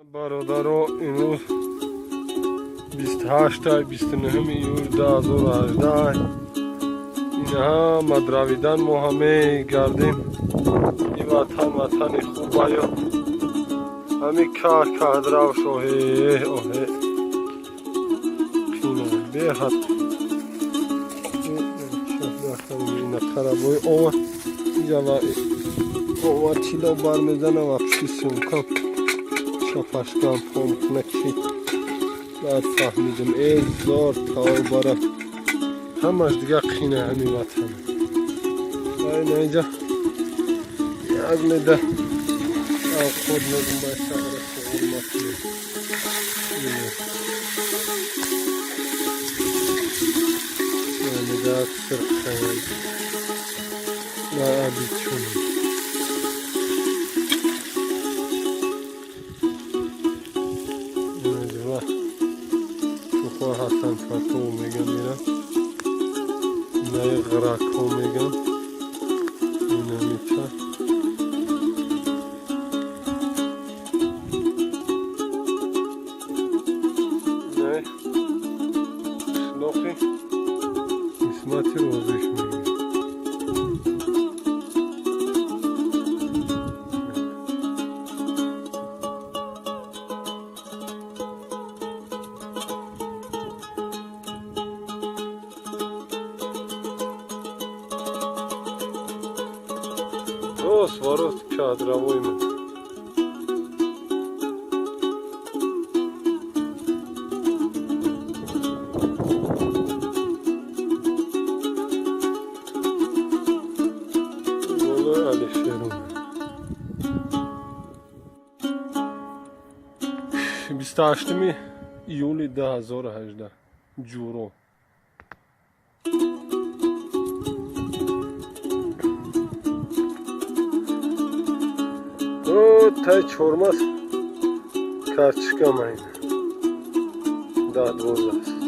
برادرها امروز 28-29 ایور 2018 اینها مدرویدن ما همه گردیم. این وطن خوبه یا همین که درو شوه اوه خینه به حد این خرابوی اوه جوا اوه تیلا بار میزنه و پشیسون کم شفاشکم پوم نکشید بعد فهمیدم ای زار تاو باره همش دیگه خینه همین وطن باید اینجا یک میده او خود میدم باید شغل شغل مطمئن میده اکثر خیلی نه عبید چونه حسن فتو میگم میرم نه غرق میگم اینه میتر نه شلوخی قسمتی روزش میگم روز ورود کادروی من بوله علی شیرون 28 ایولی 2018 جورو تای چورماس کارچکم این داد روز است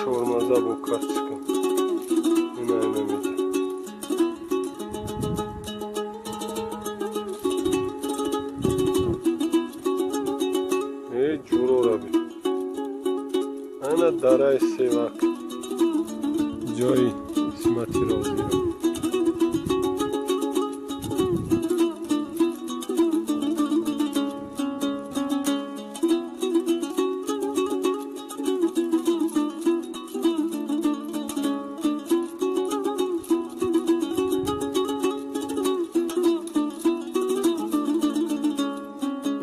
چورمازا با کارچکم اینا نمیده ای جورو را بی انا دارای سیواک جای اسمتی روزی را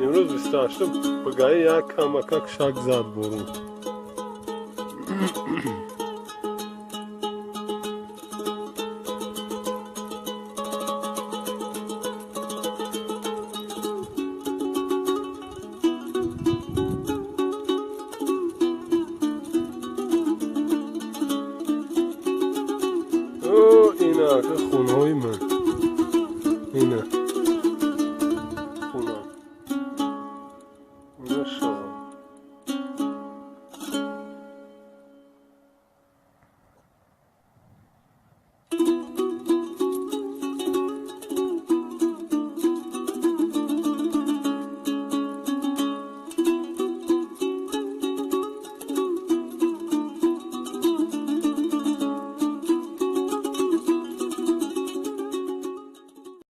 امروز 28 بگاهی یک کمکک شک زد برون او اینا که خونهوی من اینه